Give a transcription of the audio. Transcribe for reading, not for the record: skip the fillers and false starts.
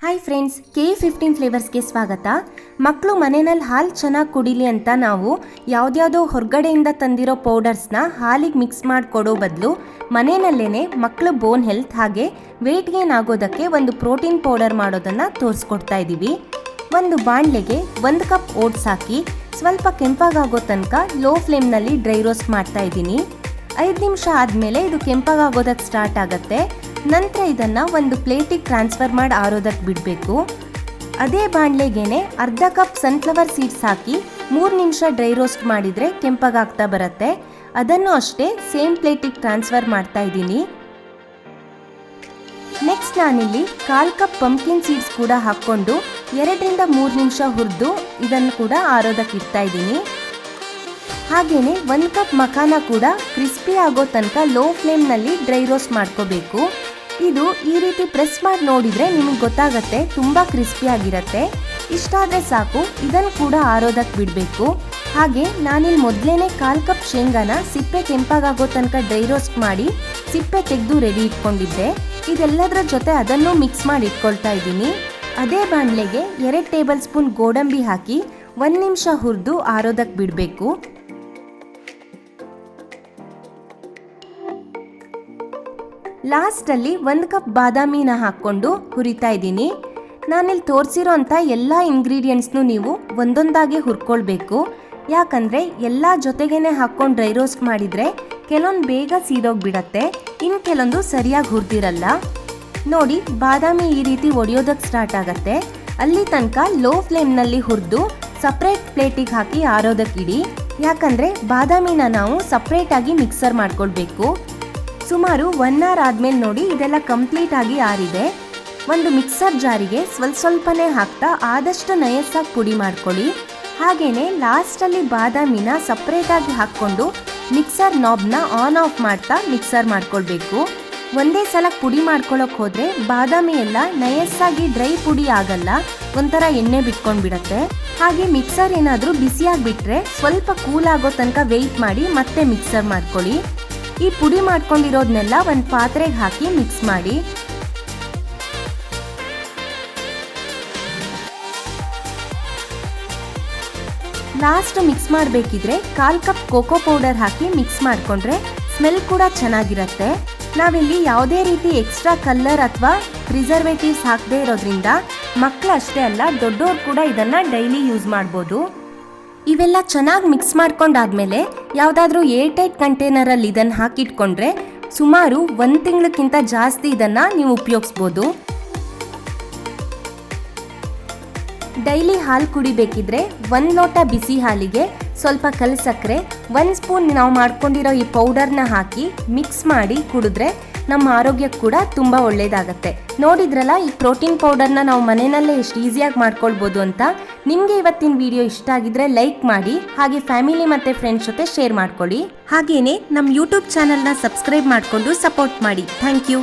Hi friends, KE15 ಫ್ಲೇವರ್ಸ್ಗೆ ಸ್ವಾಗತ. ಮಕ್ಕಳು ಮನೆಯಲ್ಲಿ ಹಾಲು ಚೆನ್ನಾಗಿ ಕುಡಿಲಿ ಅಂತ ನಾವು ಯಾವುದ್ಯಾವುದೋ ಹೊರಗಡೆಯಿಂದ ತಂದಿರೋ ಪೌಡರ್ಸ್ನ ಹಾಲಿಗೆ ಮಿಕ್ಸ್ ಮಾಡಿ ಕೊಡೋ ಬದಲು ಮನೆಯಲ್ಲೇ ಮಕ್ಕಳು ಬೋನ್ ಹೆಲ್ತ್ ಹಾಗೆ ವೆಯ್ಟ್ ಗೇನ್ ಆಗೋದಕ್ಕೆ ಒಂದು ಪ್ರೋಟೀನ್ ಪೌಡರ್ ಮಾಡೋದನ್ನು ತೋರಿಸ್ಕೊಡ್ತಾ ಇದ್ದೀವಿ. ಒಂದು ಬಾಣಲೆಗೆ 1 ಕಪ್ ಓಟ್ಸ್ ಹಾಕಿ ಸ್ವಲ್ಪ ಕೆಂಪಾಗೋ ತನಕ ಲೋ ಫ್ಲೇಮ್ನಲ್ಲಿ ಡ್ರೈ ರೋಸ್ಟ್ ಮಾಡ್ತಾ ಇದ್ದೀನಿ. 5 ನಿಮಿಷ ಆದಮೇಲೆ ಇದು ಕೆಂಪಾಗೋದಕ್ಕೆ ಸ್ಟಾರ್ಟ್ ಆಗುತ್ತೆ. ನಂತರ ಇದನ್ನು ಒಂದು ಪ್ಲೇಟಿಗೆ ಟ್ರಾನ್ಸ್ಫರ್ ಮಾಡಿ ಆರೋದಕ್ಕೆ ಬಿಡಬೇಕು. ಅದೇ ಬಾಣಲೆಗೇನೆ ಅರ್ಧ ಕಪ್ ಸನ್ಫ್ಲವರ್ ಸೀಡ್ಸ್ ಹಾಕಿ 3 ನಿಮಿಷ ಡ್ರೈ ರೋಸ್ಟ್ ಮಾಡಿದರೆ ಕೆಂಪಾಗ್ತಾ ಬರುತ್ತೆ. ಅದನ್ನು ಅಷ್ಟೇ ಸೇಮ್ ಪ್ಲೇಟಿಗೆ ಟ್ರಾನ್ಸ್ಫರ್ ಮಾಡ್ತಾ ಇದ್ದೀನಿ. ನೆಕ್ಸ್ಟ್ ನಾನಿಲ್ಲಿ 1/4 ಕಪ್ ಪಂಪ್ಕಿನ್ ಸೀಡ್ಸ್ ಕೂಡ ಹಾಕ್ಕೊಂಡು 2 ರಿಂದ 3 ನಿಮಿಷ ಹುರಿದು ಇದನ್ನು ಕೂಡ ಆರೋದಕ್ಕೆ ಇಡ್ತಾ ಇದ್ದೀನಿ. ಹಾಗೆಯೇ 1 ಕಪ್ ಮಖಾನ ಕೂಡ ಕ್ರಿಸ್ಪಿ ಆಗೋ ತನಕ ಲೋ ಫ್ಲೇಮ್ನಲ್ಲಿ ಡ್ರೈ ರೋಸ್ಟ್ ಮಾಡ್ಕೋಬೇಕು. ಇದು ಈ ರೀತಿ ಪ್ರೆಸ್ ಮಾಡಿ ನೋಡಿದರೆ ನಿಮಗೆ ಗೊತ್ತಾಗುತ್ತೆ ತುಂಬ ಕ್ರಿಸ್ಪಿ ಆಗಿರುತ್ತೆ. ಇಷ್ಟಾದರೆ ಸಾಕು. ಇದನ್ನು ಕೂಡ ಆರೋದಕ್ಕೆ ಬಿಡಬೇಕು. ಹಾಗೆ ನಾನಿಲ್ಲಿ ಮೊದಲೇ 1/4 ಕಪ್ ಶೇಂಗಾನ ಸಿಪ್ಪೆ ಕೆಂಪಾಗೋ ತನಕ ಡ್ರೈ ರೋಸ್ಟ್ ಮಾಡಿ ಸಿಪ್ಪೆ ತೆಗೆದು ರೆಡಿ ಇಟ್ಕೊಂಡಿದ್ದೆ. ಇದೆಲ್ಲದರ ಜೊತೆ ಅದನ್ನು ಮಿಕ್ಸ್ ಮಾಡಿ ಇಟ್ಕೊಳ್ತಾ ಇದ್ದೀನಿ. ಅದೇ ಬಾಣಲೆಗೆ 2 ಟೇಬಲ್ ಸ್ಪೂನ್ ಗೋಡಂಬಿ ಹಾಕಿ 1 ನಿಮಿಷ ಹುರಿದು ಆರೋದಕ್ಕೆ ಬಿಡಬೇಕು. ಲಾಸ್ಟಲ್ಲಿ 1 ಕಪ್ ಬಾದಾಮಿನ ಹಾಕ್ಕೊಂಡು ಹುರಿತಾ ಇದ್ದೀನಿ. ನಾನಿಲ್ಲಿ ತೋರಿಸಿರೋ ಅಂಥ ಎಲ್ಲ ಇಂಗ್ರೀಡಿಯೆಂಟ್ಸ್ನು ನೀವು ಒಂದೊಂದಾಗಿ ಹುರ್ಕೊಳ್ಬೇಕು. ಯಾಕಂದರೆ ಎಲ್ಲ ಜೊತೆಗೇನೆ ಹಾಕ್ಕೊಂಡು ಡ್ರೈ ರೋಸ್ಟ್ ಮಾಡಿದರೆ ಕೆಲವೊಂದು ಬೇಗ ಸೀದೋಗ್ಬಿಡತ್ತೆ, ಇನ್ನು ಕೆಲವೊಂದು ಸರಿಯಾಗಿ ಹುರಿದಿರಲ್ಲ. ನೋಡಿ, ಬಾದಾಮಿ ಈ ರೀತಿ ಒಡೆಯೋದಕ್ಕೆ ಸ್ಟಾರ್ಟ್ ಆಗುತ್ತೆ. ಅಲ್ಲಿ ತನಕ ಲೋ ಫ್ಲೇಮ್ನಲ್ಲಿ ಹುರಿದು ಸಪ್ರೇಟ್ ಪ್ಲೇಟಿಗೆ ಹಾಕಿ ಆರೋದಕ್ಕಿಡಿ. ಯಾಕಂದರೆ ಬಾದಾಮಿನ ನಾವು ಸಪ್ರೇಟಾಗಿ ಮಿಕ್ಸರ್ ಮಾಡ್ಕೊಳ್ಬೇಕು. ಸುಮಾರು 1 ಅವರ್ ಆದಮೇಲೆ ನೋಡಿ ಇದೆಲ್ಲ ಕಂಪ್ಲೀಟ್ ಆಗಿ ಆರಿದೆ. ಒಂದು ಮಿಕ್ಸರ್ ಜಾರಿಗೆ ಸ್ವಲ್ಪನೇ ಹಾಕ್ತಾ ಆದಷ್ಟು ನಯಸ್ಸಾಗಿ ಪುಡಿ ಮಾಡ್ಕೊಳ್ಳಿ. ಹಾಗೆಯೇ ಲಾಸ್ಟಲ್ಲಿ ಬಾದಾಮಿನ ಸಪ್ರೇಟಾಗಿ ಹಾಕ್ಕೊಂಡು ಮಿಕ್ಸರ್ ನಾಬ್ನ ಆನ್ ಆಫ್ ಮಾಡ್ತಾ ಮಿಕ್ಸರ್ ಮಾಡ್ಕೊಳ್ಬೇಕು. ಒಂದೇ ಸಲ ಪುಡಿ ಮಾಡ್ಕೊಳ್ಳೋಕೆ ಹೋದರೆ ಬಾದಾಮಿ ಎಲ್ಲ ನಯಸ್ಸಾಗಿ ಡ್ರೈ ಪುಡಿ ಆಗಲ್ಲ, ಒಂಥರ ಎಣ್ಣೆ ಬಿಟ್ಕೊಂಡ್ಬಿಡತ್ತೆ. ಹಾಗೆ ಮಿಕ್ಸರ್ ಏನಾದರೂ ಬಿಸಿಯಾಗಿಬಿಟ್ರೆ ಸ್ವಲ್ಪ ಕೂಲ್ ಆಗೋ ತನಕ ವೆಯ್ಟ್ ಮಾಡಿ ಮತ್ತೆ ಮಿಕ್ಸರ್ ಮಾಡ್ಕೊಳ್ಳಿ. ಈ ಪುಡಿ ಮಾಡ್ಕೊಂಡಿರೋದನ್ನೆಲ್ಲ ಒಂದು ಪಾತ್ರೆಗೆ ಹಾಕಿ ಮಿಕ್ಸ್ ಮಾಡಿ. ಲಾಸ್ಟ್ ಮಿಕ್ಸ್ ಮಾಡಬೇಕಿದ್ರೆ 1/4 ಕಪ್ ಕೋಕೋ ಪೌಡರ್ ಹಾಕಿ ಮಿಕ್ಸ್ ಮಾಡಿಕೊಂಡ್ರೆ ಸ್ಮೆಲ್ ಕೂಡ ಚೆನ್ನಾಗಿರುತ್ತೆ. ನಾವಿಲ್ಲಿ ಯಾವುದೇ ರೀತಿ ಎಕ್ಸ್ಟ್ರಾ ಕಲರ್ ಅಥವಾ ಪ್ರಿಸರ್ವೇಟಿವ್ಸ್ ಹಾಕದೇ ಇರೋದ್ರಿಂದ ಮಕ್ಕಳು ಅಷ್ಟೇ ಅಲ್ಲ, ದೊಡ್ಡೋರು ಕೂಡ ಇದನ್ನು ಡೈಲಿ ಯೂಸ್ ಮಾಡ್ಬೋದು. ಇವೆಲ್ಲ ಚೆನ್ನಾಗಿ ಮಿಕ್ಸ್ ಮಾಡ್ಕೊಂಡಾದ್ಮೇಲೆ ಯಾವುದಾದ್ರೂ ಏರ್ಟೈಟ್ ಕಂಟೈನರಲ್ಲಿ ಇದನ್ನು ಹಾಕಿಟ್ಕೊಂಡ್ರೆ ಸುಮಾರು 1 ತಿಂಗಳಕ್ಕಿಂತ ಜಾಸ್ತಿ ಇದನ್ನು ನೀವು ಉಪಯೋಗಿಸ್ಬೋದು. ಡೈಲಿ ಹಾಲು ಕುಡಿಬೇಕಿದ್ರೆ 1 ಲೋಟ ಬಿಸಿ ಹಾಲಿಗೆ ಸ್ವಲ್ಪ ಕಲ್ ಸಕ್ಕರೆ, 1 ಸ್ಪೂನ್ ನಾವು ಮಾಡ್ಕೊಂಡಿರೋ ಈ ಪೌಡರ್ನ ಹಾಕಿ ಮಿಕ್ಸ್ ಮಾಡಿ ಕುಡಿದ್ರೆ ನಮ್ಮ ಆರೋಗ್ಯಕ್ಕೆ ಕೂಡ ತುಂಬ ಒಳ್ಳೆಯದಾಗತ್ತೆ. ನೋಡಿದ್ರಲ್ಲ, ಈ ಪ್ರೋಟೀನ್ ಪೌಡರ್ನ ನಾವು ಮನೆಯಲ್ಲೇ ಎಷ್ಟು ಈಸಿಯಾಗಿ ಮಾಡ್ಕೊಳ್ಬೋದು ಅಂತ. ನಿಮಗೆ ಇವತ್ತಿನ ವಿಡಿಯೋ ಇಷ್ಟ ಆಗಿದ್ರೆ ಲೈಕ್ ಮಾಡಿ, ಹಾಗೆ ಫ್ಯಾಮಿಲಿ ಮತ್ತು ಫ್ರೆಂಡ್ಸ್ ಜೊತೆ ಶೇರ್ ಮಾಡ್ಕೊಳ್ಳಿ. ಹಾಗೆಯೇ ನಮ್ಮ ಯೂಟ್ಯೂಬ್ ಚಾನಲ್ನ ಸಬ್ಸ್ಕ್ರೈಬ್ ಮಾಡಿಕೊಂಡು ಸಪೋರ್ಟ್ ಮಾಡಿ. Thank you.